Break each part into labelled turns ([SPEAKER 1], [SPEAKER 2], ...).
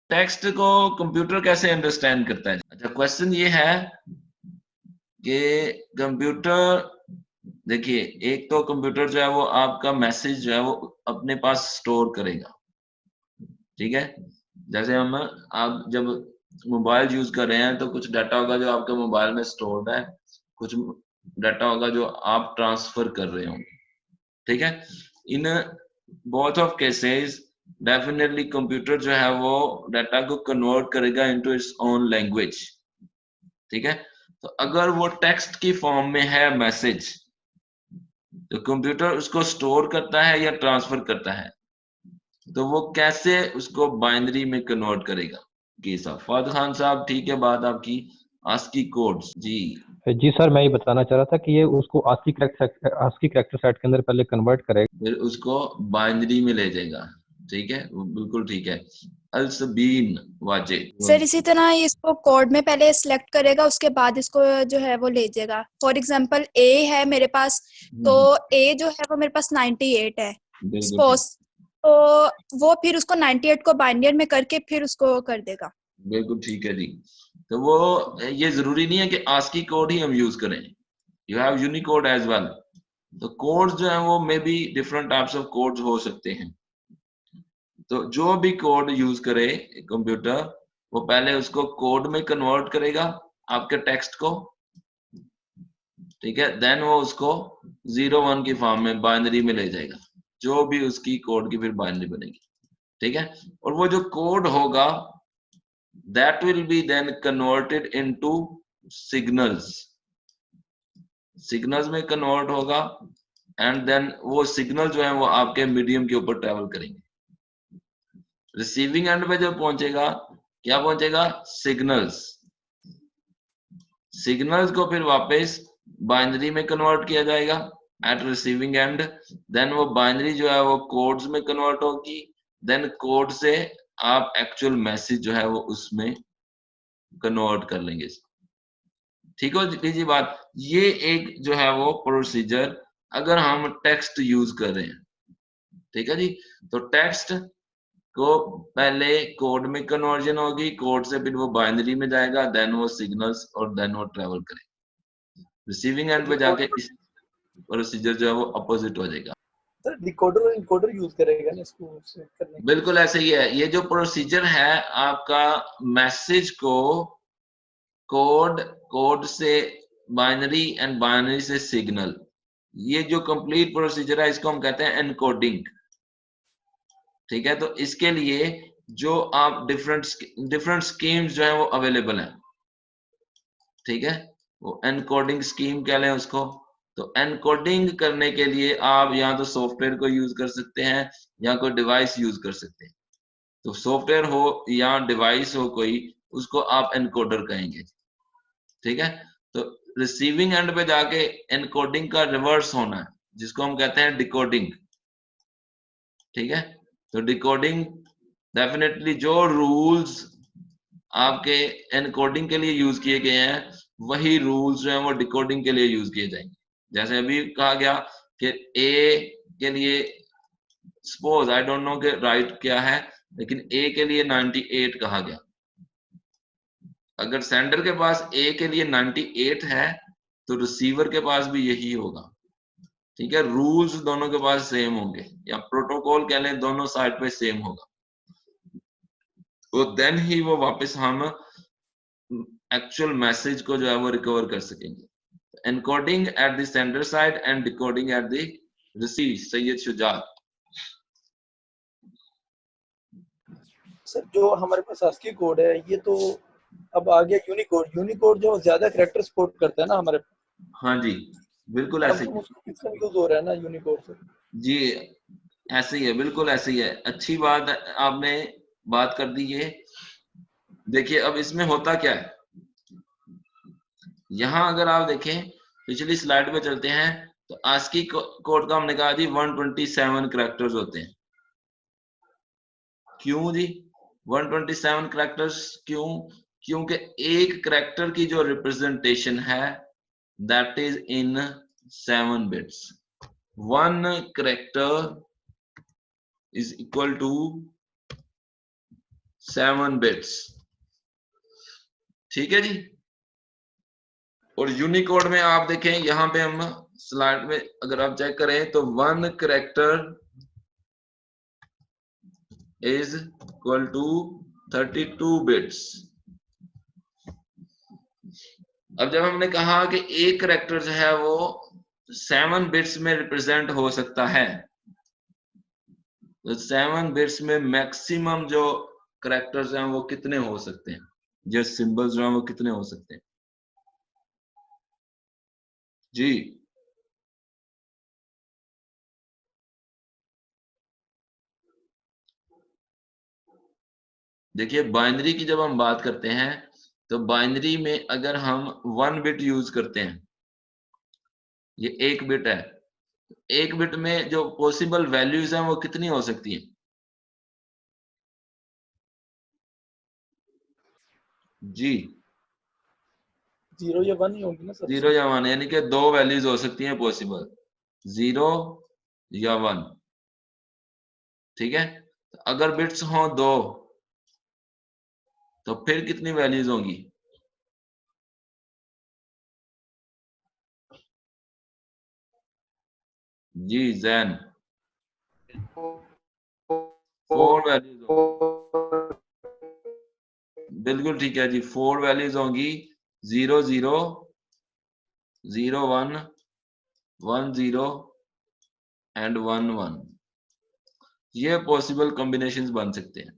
[SPEAKER 1] Text को computer कैसे understand करता है? अच्छा, क्वेश्चन ये है कि कंप्यूटर, देखिए एक तो कंप्यूटर जो है वो आपका मैसेज जो है वो अपने पास स्टोर करेगा, ठीक है। जैसे हम आप जब मोबाइल यूज कर रहे हैं तो कुछ डाटा होगा जो आपके मोबाइल में स्टोर्ड है, कुछ डाटा होगा जो आप ट्रांसफर कर रहे होंगे, ठीक है। In both of cases definitely computer जो है वो डाटा को कन्वर्ट करेगा इनटू इट्स ओन लैंग्वेज, ठीक है। तो अगर वो टेक्स्ट की फॉर्म में है मैसेज, तो कंप्यूटर उसको स्टोर करता है या ट्रांसफर करता है, तो वो कैसे उसको बाइनरी में कन्वर्ट करेगा? जी साहब, फवाद खान साहब, ठीक है बात आपकी। आस्की कोड्स, जी
[SPEAKER 2] जी सर, मैं ये बताना चाह रहा था कि ये उसको ASCII कैरेक्टर सेट के अंदर पहले कन्वर्ट करेगा,
[SPEAKER 1] फिर उसको बाइनरी में ले जाएगा, ठीक है, वो बिल्कुल ठीक है। अलसबीन वाजे,
[SPEAKER 3] सर इसी तरह इसको कोड में पहले सिलेक्ट करेगा, उसके बाद इसको जो है वो ले जाएगा। फॉर एग्जांपल ए है मेरे पास, तो ए जो है वो मेरे पास 98 है सपोज, तो वो फिर उसको 98 को बाइनरी में करके फिर उसको कर देगा।
[SPEAKER 1] बिल्कुल ठीक है जी। तो वो ये जरूरी नहीं है कि आस्की कोड ही हम यूज करें, you have unicode as well. तो कोड्स जो है वो may be different types of codes हो सकते हैं। तो जो भी कोड यूज करे कंप्यूटर, वो पहले उसको कोड में कन्वर्ट करेगा आपके टेक्स्ट को, ठीक है। देन वो उसको 0 1 की फॉर्म में बाइनरी में ले जाएगा, जो भी उसकी कोड की फिर बाइनरी बनेगी, ठीक है। और वो जो कोड होगा that will be then converted into signals, signals में कन्वर्ट होगा, एंड देन वो सिग्नल जो है वो आपके मीडियम के ऊपर ट्रेवल करेंगे। रिसीविंग एंड पे जब पहुंचेगा, क्या पहुंचेगा? सिग्नल्स। सिग्नल्स को फिर वापस बाइनरी में कन्वर्ट किया जाएगा एट रिसीविंग एंड, देन वो बाइनरी जो है वो कोड्स में कन्वर्ट होगी, देन कोड से आप एक्चुअल मैसेज जो है वो उसमें कन्वर्ट कर लेंगे, ठीक हो लीजिए बात। ये एक जो है वो प्रोसीजर अगर हम टेक्स्ट यूज कर रहे हैं, ठीक है जी। तो टेक्स्ट को पहले कोड में कन्वर्जन होगी, कोड से फिर वो बाइनरी में जाएगा, देन वो सिग्नल्स और देन वो ट्रेवल करेगा रिसीविंग एंड पे जाके। इस प्रोसीजर जो है वो अपोजिट हो जाएगा।
[SPEAKER 4] सर डिकोडर और इनकोडर यूज करेगा ना इसको करने के?
[SPEAKER 1] बिल्कुल ऐसे ही है। ये जो प्रोसीजर है आपका, मैसेज को कोड से बाइनरी एंड बाइनरी से सिग्नल, ये जो कंप्लीट प्रोसीजर है इसको हम कहते हैं एनकोडिंग, ठीक है। तो इसके लिए जो आप डिफरेंट स्कीम्स जो है वो अवेलेबल है, ठीक है। वो एनकोडिंग स्कीम कह लें उसको। तो एनकोडिंग करने के लिए आप या तो सॉफ्टवेयर को यूज कर सकते हैं या कोई डिवाइस यूज कर सकते हैं। तो सॉफ्टवेयर हो या डिवाइस हो कोई, उसको आप एनकोडर कहेंगे, ठीक है। तो रिसीविंग एंड पे जाके एनकोडिंग का रिवर्स होना है, जिसको हम कहते हैं डिकोडिंग, ठीक है। तो डिकोडिंग डेफिनेटली जो रूल्स आपके एनकोडिंग के लिए यूज किए गए हैं, वही रूल्स जो हैं वो डिकोडिंग के लिए यूज किए जाएंगे। जैसे अभी कहा गया कि ए के लिए, सपोज आई डोंट नो कि राइट क्या है, लेकिन ए के लिए 98 कहा गया। अगर सेंडर के पास ए के लिए 98 है, तो रिसीवर के पास भी यही होगा, ठीक है। रूल्स दोनों के पास सेम होंगे, या प्रोटोकॉल कह लें, दोनों साइड पे सेम होगा। तो देन ही वो वापस हम एक्चुअल मैसेज को जो है वो रिकवर कर सकेंगे। Encoding at the sender side and decoding at the receive. Syed Shujaat.
[SPEAKER 4] Sir जो हमारे पास ASCII कोड है, ये तो अब आ गया यूनिकोड जो ज्यादा कैरेक्टर सपोर्ट करता है ना हमारे।
[SPEAKER 1] हाँ जी, बिल्कुल ऐसे ही
[SPEAKER 4] उसको किसका यूज हो रहा है ना यूनिकोड से?
[SPEAKER 1] जी, ऐसे ही है, बिल्कुल ऐसे ही है। अच्छी बात आपने बात कर दी ये। देखिए अब इसमें होता क्या है, यहां अगर आप देखें, पिछली स्लाइड पे चलते हैं, तो ASCII कोड का हमने कहा जी 127 कैरेक्टर्स होते हैं। क्यों जी 127 कैरेक्टर्स? क्यों? क्योंकि एक कैरेक्टर की जो रिप्रेजेंटेशन है that is in 7 bits. 1 character is equal to 7 bits. ठीक है जी। और यूनिकोड में आप देखें, यहां पे हम स्लाइड में अगर आप चेक करें तो 1 character is equal to 32 bits. अब जब हमने कहा कि एक कैरेक्टर जो है वो 7 बिट्स में रिप्रेजेंट हो सकता है, तो 7 बिट्स में मैक्सिमम जो कैरेक्टर्स हैं वो कितने हो सकते हैं, जो सिंबल्स जो हैं वो कितने हो सकते हैं जी? देखिए बाइनरी की जब हम बात करते हैं तो बाइनरी में अगर हम 1 बिट यूज करते हैं, ये 1 बिट है, 1 बिट में जो पॉसिबल वैल्यूज हैं वो कितनी हो सकती है जी?
[SPEAKER 4] 0 या 1 ही होंगी ना सर?
[SPEAKER 1] 0 या 1, यानी कि 2 वैल्यूज हो सकती हैं पॉसिबल, 0 या 1। ठीक है, तो अगर बिट्स हो 2 तो फिर कितनी वैल्यूज होंगी जी जैन? 4 वैल्यूज होंगी। बिल्कुल ठीक है जी, 4 वैल्यूज होंगी, 0 0 0 1 1 0 एंड 1 1। ये पॉसिबल कॉम्बिनेशंस बन सकते हैं।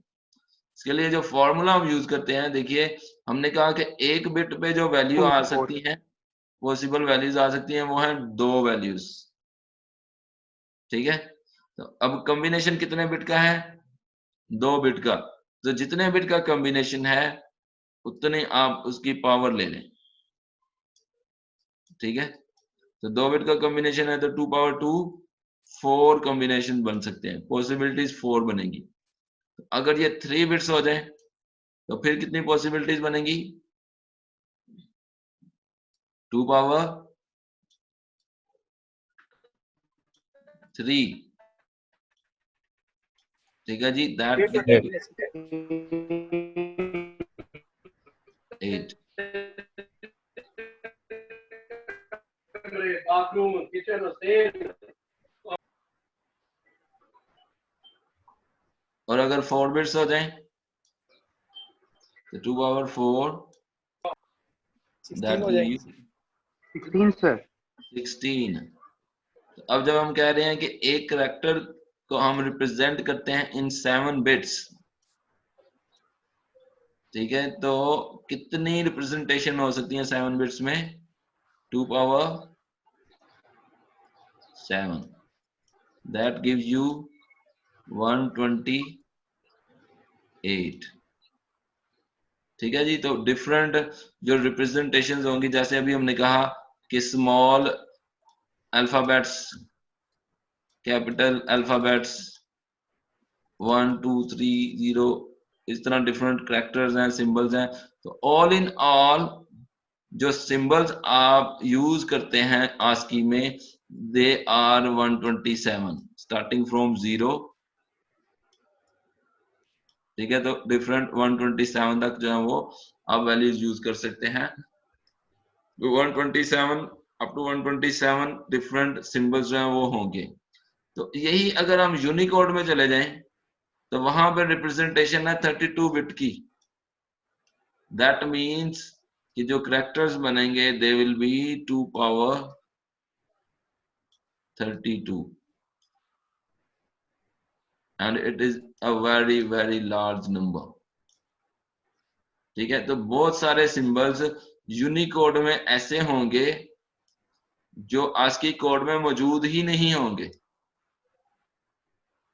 [SPEAKER 1] इसके लिए जो फॉर्मूला हम यूज करते हैं, देखिए हमने कहा कि 1 बिट पे जो वैल्यू आ सकती है, पॉसिबल वैल्यूज आ सकती हैं, वो है 2 वैल्यूज। ठीक है, तो अब कॉम्बिनेशन कितने बिट का है? 2 बिट का। तो जितने बिट का कॉम्बिनेशन है उतने आप उसकी पावर ले लें। ठीक है, तो 2 बिट का कॉम्बिनेशन है तो 2 पावर 2 4 कॉम्बिनेशन बन सकते हैं, पॉसिबिलिटीज 4 बनेगी। तो अगर ये 3 बिट्स हो जाए तो फिर कितनी पॉसिबिलिटीज बनेगी? 2 पावर 3। ठीक है जी, दैट गिव्स 8।
[SPEAKER 4] बाथरूम, किचन,
[SPEAKER 1] और अगर 4 बिट्स हो जाए तो 2 पावर 4 दैट
[SPEAKER 4] हो जाएंगे।
[SPEAKER 1] Gives
[SPEAKER 5] 16 sir.
[SPEAKER 1] 16। तो अब जब हम कह रहे हैं कि एक कैरेक्टर को हम रिप्रेजेंट करते हैं इन 7 बिट्स, ठीक है, तो कितनी रिप्रेजेंटेशन हो सकती है 7 बिट्स में? 2 पावर 7, दैट गिव्स यू 128। ठीक है जी, तो डिफरेंट जो रिप्रेजेंटेशंस होंगी, जैसे अभी हमने कहा कि स्मॉल अल्फाबेट्स, कैपिटल अल्फाबेट्स 1 2 3 0, इस तरह डिफरेंट कैरेक्टर्स हैं, सिंबल्स हैं। तो ऑल इन ऑल जो सिंबल्स आप यूज करते हैं आस्की में, दे आर 127 स्टार्टिंग फ्रॉम 0। ठीक है, तो डिफरेंट 127 तक जो है वो आप वैल्यूज यूज कर सकते हैं। 127 अप टू 127 डिफरेंट सिंबल्स जो हैं वो होंगे। तो यही अगर हम यूनिकोड में चले जाएं तो वहां पर रिप्रेजेंटेशन है 32 बिट की। दैट मींस कि जो कैरेक्टर्स बनेंगे they will be 2 power 32 and it is a very very large number। ठीक है, तो बहुत सारे सिंबल्स यूनिकोड में ऐसे होंगे जो आस्की कोड में मौजूद ही नहीं होंगे।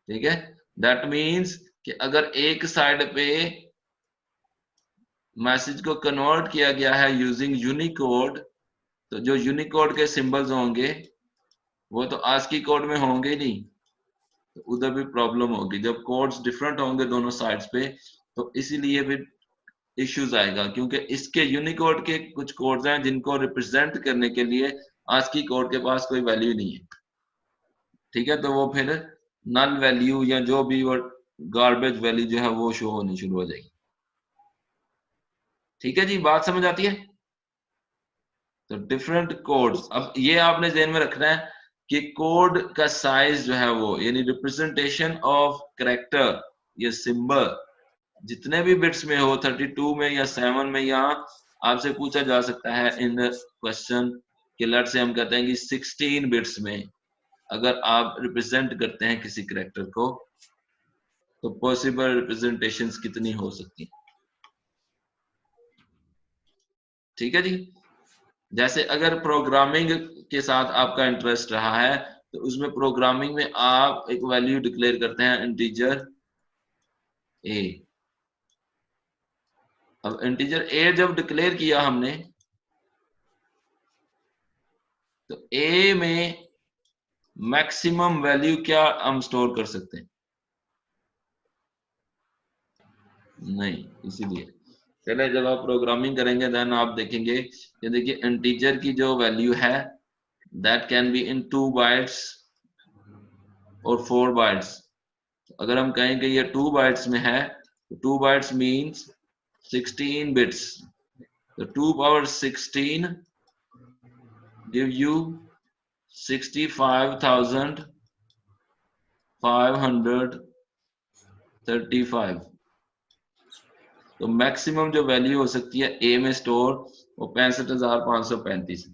[SPEAKER 1] ठीक है, दैट मींस कि अगर एक साइड पे मैसेज को कन्वर्ट किया गया है यूजिंग यूनिकोड, तो जो यूनिकोड के सिंबल्स होंगे वो तो आस्की कोड में होंगे ही नहीं, तो उधर भी प्रॉब्लम होगी। जब कोड्स डिफरेंट होंगे दोनों साइड्स पे तो इसीलिए भी इश्यूज आएगा, क्योंकि इसके यूनिकोड के कुछ कोड्स हैं जिनको रिप्रेजेंट करने के लिए आस्की कोड के पास कोई वैल्यू नहीं है। ठीक है, तो वो फिर नल वैल्यू या जो भी वो गार्बेज वैल्यू जो है वो शो होनी शुरू हो जाएगी। ठीक है जी, बात समझ आती है? तो डिफरेंट कोड्स, अब ये आपने ध्यान में रखना है कि कोड का साइज जो है वो, यानी रिप्रेजेंटेशन ऑफ कैरेक्टर या सिंबल जितने भी बिट्स में हो, 32 में या 7 में, या आपसे पूछा जा सकता है इन क्वेश्चन कि लेट से हम कहते हैं कि 16 बिट्स में अगर आप रिप्रेजेंट करते हैं किसी कैरेक्टर को, तो पॉसिबल रिप्रेजेंटेशंस कितनी हो सकती हैं। ठीक है जी। जैसे अगर प्रोग्रामिंग के साथ आपका इंटरेस्ट रहा है, तो उसमें प्रोग्रामिंग में आप एक वैल्यू डिक्लेयर करते हैं इंटीजर ए। अब इंटीजर ए जब डिक्लेयर किया हमने, तो ए में मैक्सिमम वैल्यू क्या हम स्टोर कर सकते हैं? नहीं, इसीलिए चले जब आप प्रोग्रामिंग करेंगे देन आप देखेंगे कि देखिए इंटीजर की जो वैल्यू है that can be in 2 bytes और 4 बाइट्स। अगर हम कहें कि ये 2 बाइट्स में है, तो 2 बाइट्स मींस 16 बिट्स, तो 2 पावर 16 गिव यू 65,535। तो मैक्सिमम जो वैल्यू हो सकती है ए में स्टोर वो 65,535।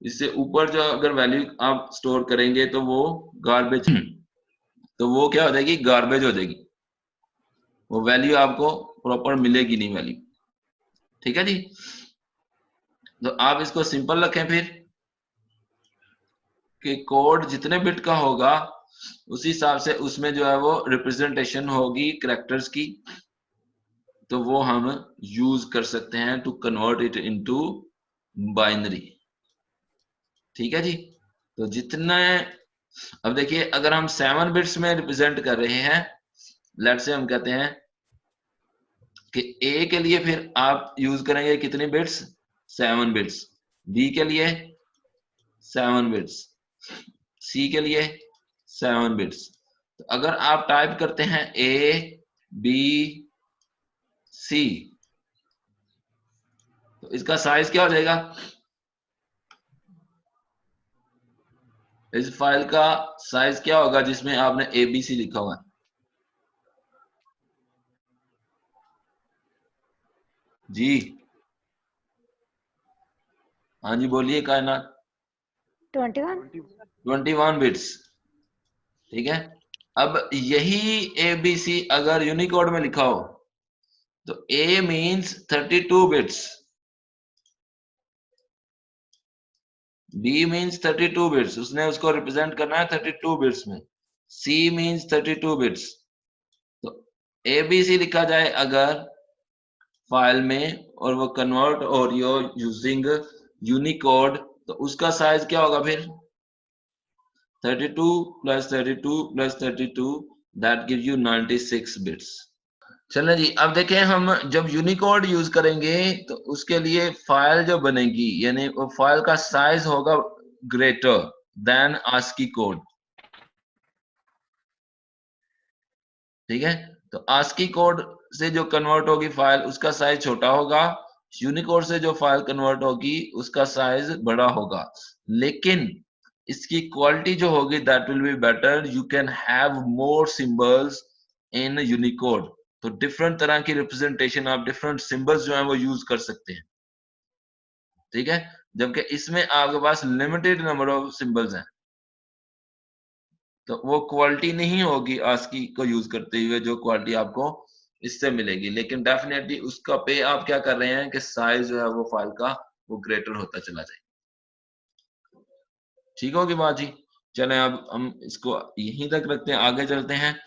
[SPEAKER 1] इससे ऊपर जो अगर वैल्यू आप स्टोर करेंगे तो वो गार्बेज, तो वो क्या हो जाएगी? गार्बेज हो जाएगी, वो वैल्यू आपको प्रॉपर मिलेगी नहीं वैल्यू। ठीक है जी। तो आप इसको सिंपल रखें फिर कि कोड जितने बिट का होगा उसी हिसाब से उसमें जो है वो रिप्रेजेंटेशन होगी कैरेक्टर्स की, तो वो हम यूज कर सकते हैं to convert it into binary. ठीक है जी। तो जितना, अब देखिए अगर हम 7 बिट्स में रिप्रेजेंट कर रहे हैं, लेट्स से हम कहते हैं कि ए के लिए फिर आप यूज करेंगे कितने बिट्स? 7 बिट्स। बी के लिए 7 बिट्स, सी के लिए 7 बिट्स। तो अगर आप टाइप करते हैं ए बी सी, तो इसका साइज क्या हो जाएगा? इस फाइल का साइज क्या होगा जिसमें आपने ABC लिखा हुआ है? जी हाँ जी बोलिए कायनात। 21 बिट्स। ठीक है। अब यही ABC अगर यूनिकोड में लिखा हो, तो A means 32 bits, B means 32 bits, उसने उसको रिप्रेजेंट करना है 32 बिट्स में। C means 32 bits. तो ABC लिखा जाए अगर फाइल में और वो कन्वर्ट और यूजिंग यूनिकोड, तो उसका साइज क्या होगा फिर? 32 plus 32 plus 32, that gives you 96 bits. चलिए जी, अब देखें हम जब यूनिकोड यूज करेंगे तो उसके लिए फाइल जो बनेगी, यानी वो फाइल का साइज होगा ग्रेटर देन आस्की कोड। ठीक है। तो आस्की कोड से जो कन्वर्ट होगी फाइल, उसका साइज छोटा होगा, यूनिकोड से जो फाइल कन्वर्ट होगी उसका साइज बड़ा होगा, लेकिन इसकी क्वालिटी जो होगी that will be better. You can have more symbols in Unicode. तो डिफरेंट तरह की रिप्रेजेंटेशन, आप डिफरेंट सिंबल्स जो है वो यूज कर सकते हैं। ठीक है। जबकि इसमें आपके पास लिमिटेड नंबर ऑफ सिंबल्स हैं, तो वो क्वालिटी नहीं होगी आस्की को यूज करते हुए जो क्वालिटी आपको इससे मिलेगी। लेकिन डेफिनेटली उसका पे आप क्या कर रहे हैं कि साइज जो है वो फाइल का वो ग्रेटर होता चला जाए। ठीक होगी बात जी। चले अब हम इसको यहीं तक रखते हैं, आगे चलते हैं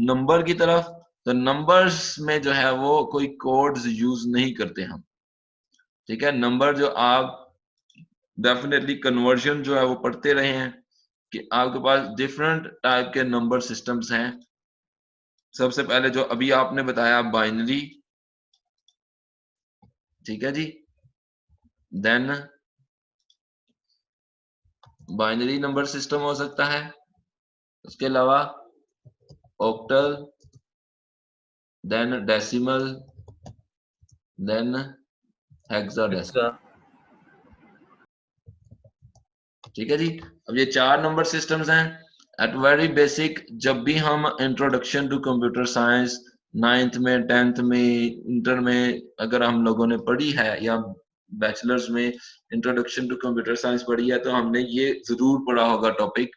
[SPEAKER 1] नंबर की तरफ। तो नंबर्स में जो है वो कोई कोड्स यूज नहीं करते हम। ठीक है। नंबर जो आप डेफिनेटली कन्वर्जन जो है वो पढ़ते रहे हैं कि आपके पास डिफरेंट टाइप के नंबर सिस्टम्स हैं। सबसे पहले जो अभी आपने बताया बाइनरी, ठीक है जी, देन बाइनरी नंबर सिस्टम हो सकता है, उसके अलावा octal, then decimal, then hexadecimal. ठीक है जी। अब ये 4 नंबर सिस्टम्स हैं। एट वेरी बेसिक, जब भी हम introduction to computer science 9th में 10th में इंटर में अगर हम लोगों ने पढ़ी है या बैचलर्स में इंट्रोडक्शन टू कंप्यूटर साइंस पढ़ी है, तो हमने ये जरूर पढ़ा होगा टॉपिक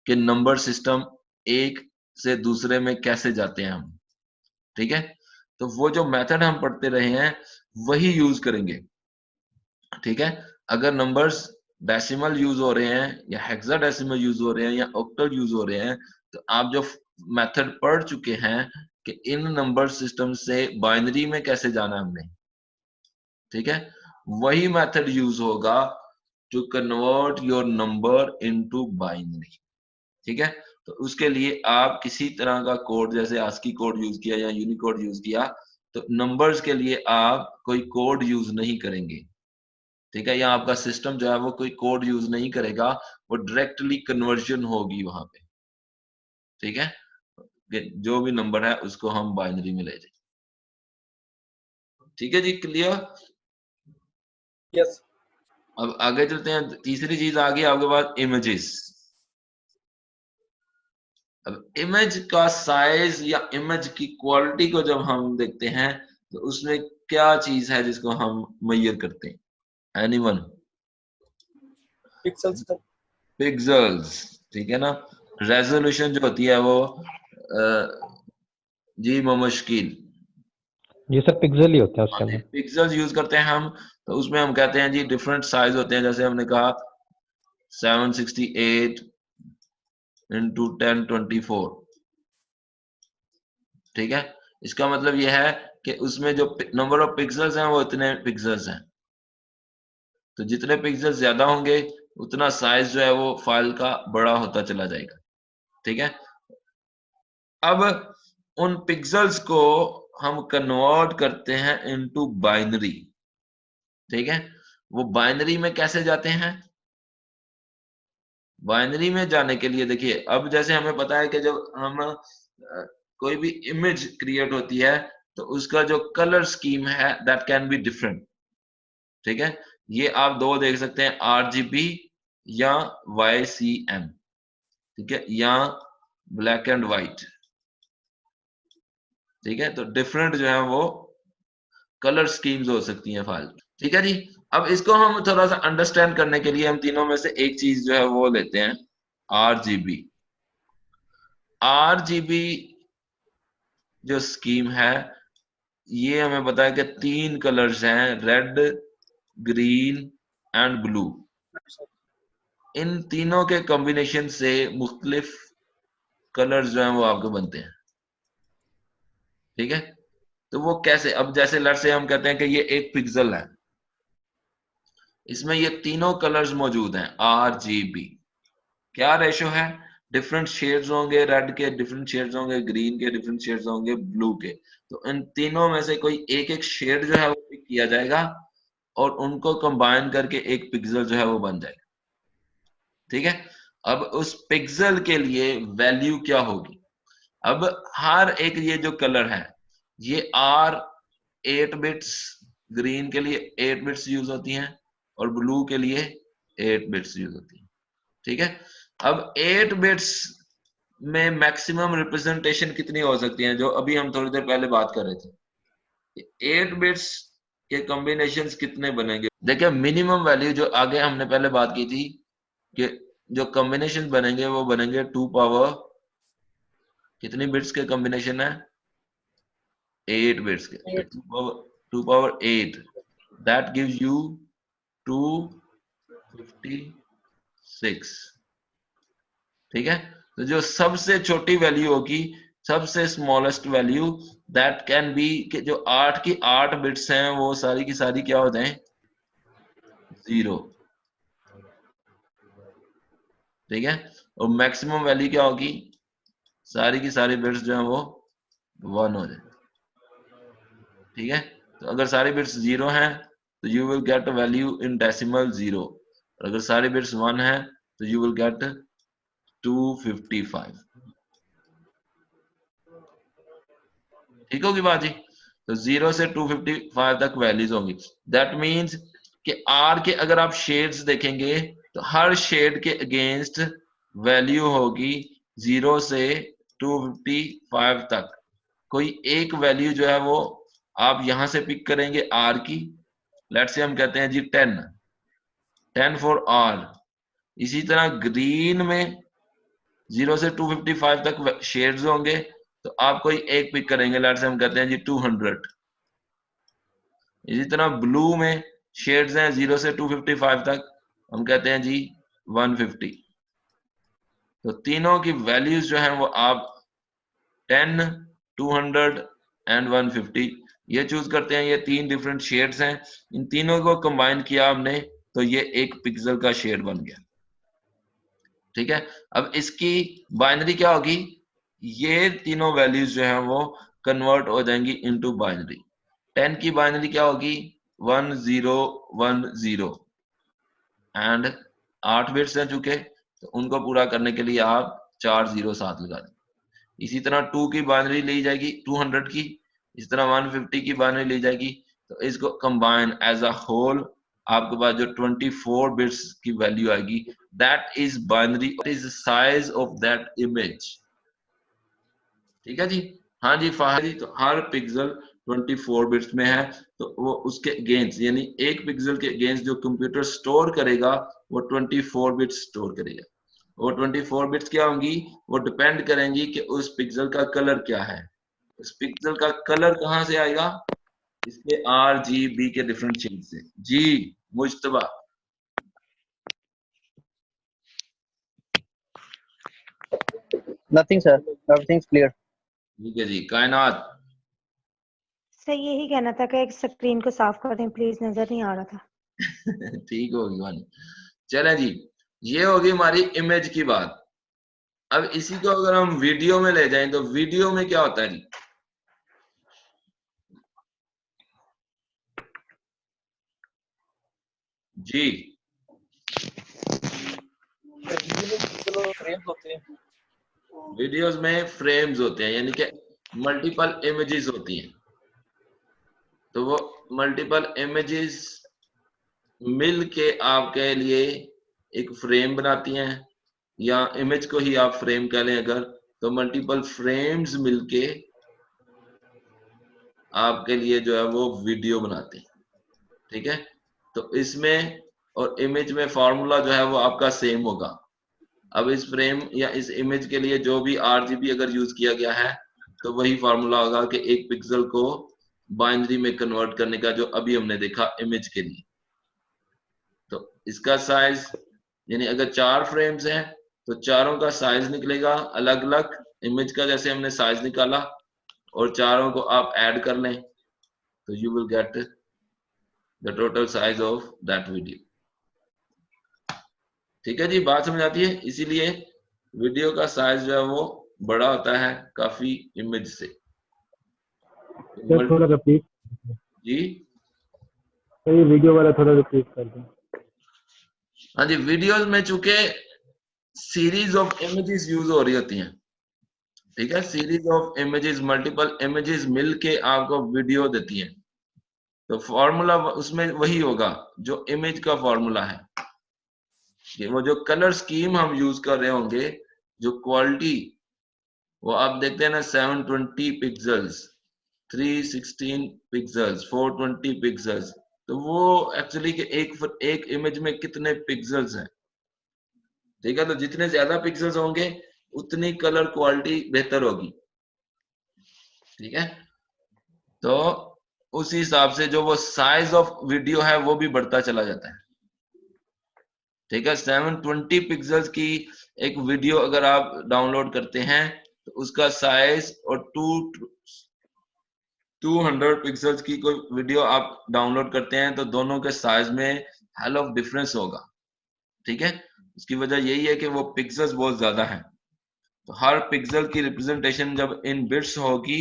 [SPEAKER 1] कि नंबर सिस्टम एक से दूसरे में कैसे जाते हैं हम। ठीक है, तो वो जो मेथड हम पढ़ते रहे हैं वही यूज करेंगे। ठीक है, अगर नंबर्स डेसिमल यूज हो रहे हैं या हेक्साडेसिमल यूज हो रहे हैं या ऑक्टल यूज हो रहे हैं, तो आप जो मेथड पढ़ चुके हैं कि इन नंबर सिस्टम से बाइनरी में कैसे जाना हमने, ठीक है, वही मेथड यूज होगा to convert your number into binary. ठीक है, तो उसके लिए आप किसी तरह का कोड, जैसे आस्की कोड यूज किया या यूनिकोड यूज किया, तो नंबर्स के लिए आप कोई कोड यूज नहीं करेंगे। ठीक है, या आपका सिस्टम जो है वो कोई कोड यूज नहीं करेगा, वो डायरेक्टली कन्वर्जन होगी वहां पे। ठीक है, जो भी नंबर है उसको हम बाइनरी में ले जाएंगे। ठीक है जी, क्लियर?
[SPEAKER 4] यस।
[SPEAKER 1] अब आगे चलते हैं। तीसरी चीज आ गई आपके पास, इमेजेस। अब इमेज का साइज या इमेज की क्वालिटी को जब हम देखते हैं, तो उसमें क्या चीज है जिसको हम मेजर करते हैं? एनीवन?
[SPEAKER 4] पिक्सेल्स।
[SPEAKER 1] पिक्सेल्स। ठीक है ना। रेजोल्यूशन जो होती है वो जी मुश्किल
[SPEAKER 2] जी सर, पिक्सल ही होते हैं उसके अंदर।
[SPEAKER 1] पिक्सेल्स यूज करते हैं हम, तो उसमें हम कहते हैं जी डिफरेंट साइज होते हैं। जैसे हमने कहा 768 इंटू 1024। ठीक है, इसका मतलब यह है कि उसमें जो नंबर ऑफ पिक्सेल्स हैं वो इतने पिक्सेल्स हैं। तो जितने पिक्सेल्स ज्यादा होंगे उतना साइज जो है वो फाइल का बड़ा होता चला जाएगा। ठीक है, अब उन पिक्सेल्स को हम कन्वर्ट करते हैं इनटू बाइनरी। ठीक है, वो बाइनरी में कैसे जाते हैं? बाइनरी में जाने के लिए देखिए, अब जैसे हमें पता है कि जब हम कोई भी इमेज क्रिएट होती है, तो उसका जो कलर स्कीम है दैट कैन बी डिफरेंट। ठीक है, ये आप दो देख सकते हैं, RGB या YCM। ठीक है, या ब्लैक एंड व्हाइट। ठीक है, तो डिफरेंट जो है वो कलर स्कीम्स हो सकती हैं फाइल। ठीक है जी। अब इसको हम थोड़ा सा अंडरस्टैंड करने के लिए हम तीनों में से एक चीज जो है वो लेते हैं, RGB। RGB जो स्कीम है, ये हमें पता है कि 3 कलर्स हैं, रेड, ग्रीन एंड ब्लू। इन तीनों के कॉम्बिनेशन से मुख्तलिफ कलर्स जो हैं वो आपके बनते हैं। ठीक है, तो वो कैसे? अब जैसे लेट्स से हम कहते हैं कि ये एक पिक्सल है, इसमें ये तीनों कलर्स मौजूद हैं, RGB। क्या रेशो है? डिफरेंट शेड्स होंगे, रेड के डिफरेंट शेड्स होंगे, ग्रीन के डिफरेंट शेड्स होंगे, ब्लू के। तो इन तीनों में से कोई एक एक शेड जो है वो पिक किया जाएगा और उनको कंबाइन करके एक पिक्सल जो है वो बन जाएगा। ठीक है, अब उस पिक्सल के लिए वैल्यू क्या होगी? अब हर एक ये जो कलर है, ये R 8 बिट्स, ग्रीन के लिए 8 बिट्स यूज होती हैं और ब्लू के लिए 8 बिट्स यूज होती हैं। ठीक है, अब 8 बिट्स में मैक्सिमम रिप्रेजेंटेशन कितनी हो सकती है, जो अभी हम थोड़ी देर पहले बात कर रहे थे। 8 बिट्स के कॉम्बिनेशंस कितने बनेंगे? देखिए, मिनिमम वैल्यू जो आगे हमने पहले बात की थी कि जो कॉम्बिनेशन बनेंगे वो बनेंगे 2 पावर कितनी बिट्स के कॉम्बिनेशन है? 8 बिट्स के। तो 2 पावर 8 दैट गिव्स यू 256। ठीक है, तो जो सबसे छोटी वैल्यू होगी, सबसे smallest value, that can be कि जो 8 की 8 बिट्स हैं वो सारी की सारी क्या हो जाए? 0। ठीक है, और मैक्सिमम वैल्यू क्या होगी? सारी की सारी बिट्स जो है वो 1 हो जाए। ठीक है, तो अगर सारी बिट्स 0 हैं तो you will get value in decimal 0, और अगर सारी बिट्स 1 है तो यू विल गेट 255। ठीक होगी बात जी? तो 0 से 255 तक वैल्यूज होंगी। दैट मींस कि आर के अगर आप शेड्स देखेंगे तो हर शेड के अगेंस्ट वैल्यू होगी 0 से 255 तक। कोई एक वैल्यू जो है वो आप यहां से पिक करेंगे आर की, लेट्स से हम कहते हैं जी 10 फॉर आर। इसी तरह ग्रीन में 0 से 255 तक शेड्स होंगे, तो आप कोई एक पिक करेंगे, लेट्स से हम कहते हैं जी 200। इसी तरह ब्लू में शेड्स हैं 0 से 255 तक, हम कहते हैं जी 150। तो तीनों की वैल्यूज जो हैं वो आप 10, 200 एंड 150 ये चूज करते हैं। ये तीन डिफरेंट शेड्स हैं, इन तीनों को कंबाइन किया आपने तो ये एक पिक्सल का शेड बन गया। ठीक है, अब इसकी बाइनरी क्या होगी, ये तीनों वैल्यूज जो हैं वो कन्वर्ट हो जाएंगी इनटू बाइनरी। 10 की बाइनरी क्या होगी 1010 एंड 8 बिट्स हैं चुके, तो उनको पूरा करने के लिए आप 4 0 साथ लगा दें। इसी तरह 2 की बाइनरी ली जाएगी 200 की, इस तरह 150 की बाइनरी ली जाएगी। तो इसको कंबाइन एज अ होल आपके पास जो 24 बिट्स की वैल्यू आएगी, that is binary, is size of that image. ठीक है जी, हाँ जी फाहरी, तो हर पिक्सल 24 बिट्स में है, तो वो उसके अगेंस्ट यानी एक पिक्सल के अगेंस्ट जो कंप्यूटर स्टोर करेगा वो 24 बिट्स स्टोर करेगा। वो 24 बिट्स क्या होंगी, वो डिपेंड करेंगी कि उस पिक्सल का कलर क्या है। उस पिक्सल का कलर कहाँ से आएगा, इसके RGB के डिफरेंट शेड से। जी Mushtaba,
[SPEAKER 5] Nothing, sir. Everything's clear.
[SPEAKER 1] ठीक है जी। कायनात,
[SPEAKER 6] सर यही कहना था कि एक स्क्रीन को साफ कर दें प्लीज, नजर नहीं आ रहा था।
[SPEAKER 1] ठीक होगी वानी। चले जी, ये होगी हमारी इमेज की बात। अब इसी को अगर हम वीडियो में ले जाएं तो वीडियो में क्या होता है जी, जी
[SPEAKER 4] फ्रेम्स होते हैं,
[SPEAKER 1] वीडियोस में फ्रेम्स होते हैं, यानी कि मल्टीपल इमेजेस होती हैं। तो वो मल्टीपल इमेजेस मिल के आपके लिए एक फ्रेम बनाती हैं, या इमेज को ही आप फ्रेम कह लें अगर, तो मल्टीपल फ्रेम्स मिलके आपके लिए जो है वो वीडियो बनाते हैं। ठीक है, तो इसमें और इमेज में फार्मूला जो है वो आपका सेम होगा। अब इस फ्रेम या इस इमेज के लिए जो भी RGB अगर यूज किया गया है तो वही फार्मूला होगा कि एक पिक्सल को बाइनरी में कन्वर्ट करने का, जो अभी हमने देखा इमेज के लिए। तो इसका साइज यानी अगर 4 फ्रेम्स हैं तो चारों का साइज निकलेगा अलग अलग इमेज का, जैसे हमने साइज निकाला, और चारों को आप ऐड कर लें तो you will get the total size of that video. ठीक है जी, बात समझ आती है। इसीलिए वीडियो का साइज जो है वो बड़ा होता है काफी इमेज से।
[SPEAKER 2] थोड़ा रिपीट
[SPEAKER 1] जी
[SPEAKER 2] तो ये वीडियो वाला थोड़ा रिपीट कर दें।
[SPEAKER 1] हाँ जी, वीडियोस में चूंकि सीरीज ऑफ इमेजेस यूज हो रही होती हैं, ठीक है, series of images, multiple images मिलके आपको वीडियो देती हैं, तो फॉर्मूला उसमें वही होगा जो इमेज का फॉर्मूला है। वो जो कलर स्कीम हम यूज कर रहे होंगे, जो क्वालिटी, वो आप देखते हैं ना 720 पिक्सल्स, 316 पिक्सल्स, 420 पिक्सल्स, तो वो एक्चुअली के एक इमेज में कितने पिक्सल्स हैं। ठीक है, तो जितने ज्यादा पिक्सल्स होंगे उतनी कलर क्वालिटी बेहतर होगी। ठीक है, तो उस हिसाब से जो वो साइज ऑफ वीडियो है वो भी बढ़ता चला जाता है। ठीक है, 720 पिक्सल्स की एक वीडियो अगर आप डाउनलोड करते हैं तो उसका साइज, और 200 पिक्सल्स की कोई वीडियो आप डाउनलोड करते हैं तो दोनों के साइज में हेल ऑफ डिफरेंस होगा। ठीक है, इसकी वजह यही है कि वो पिक्सल्स बहुत ज्यादा हैं, तो हर पिक्सल की रिप्रेजेंटेशन जब इन बिट्स होगी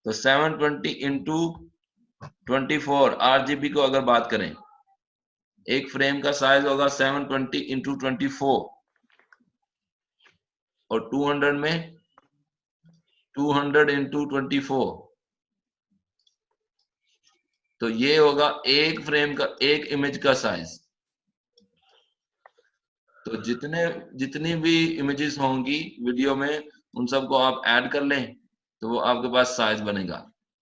[SPEAKER 1] तो 720 इंटू 24 RGB को अगर बात करें, एक फ्रेम का साइज होगा 720 इंटू 24, और 200 में 200 इंटू 24, तो ये होगा एक फ्रेम का, एक इमेज का साइज। तो जितनी भी इमेजेस होंगी वीडियो में उन सबको आप ऐड कर लें तो वो आपके पास साइज बनेगा।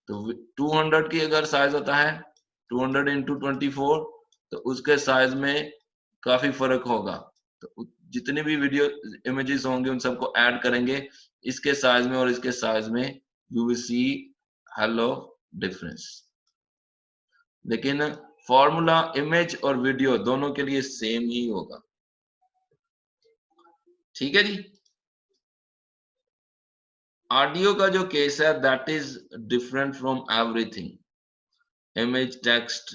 [SPEAKER 1] तो 200 की अगर साइज होता है 200 into 24 तो उसके साइज में काफी फर्क होगा। तो जितनी भी वीडियो इमेजेस होंगे उन सबको ऐड करेंगे इसके साइज में और इसके साइज में, you will see hello difference. लेकिन फॉर्मूला इमेज और वीडियो दोनों के लिए सेम ही होगा। ठीक है जी। ऑडियो का जो केस है that is different from everything, image, text,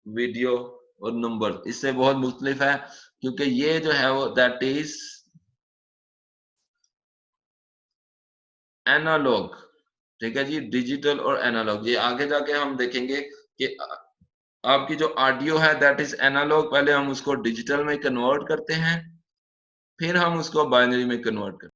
[SPEAKER 1] video और नंबर इससे बहुत मुख्तलिफ है, क्योंकि ये जो है वो दैट इज एनालॉग। ठीक है जी, डिजिटल और एनालॉग, ये आगे जाके हम देखेंगे कि आपकी जो ऑडियो है दैट इज एनालॉग, पहले हम उसको डिजिटल में कन्वर्ट करते हैं फिर हम उसको बाइनरी में कन्वर्ट करते हैं।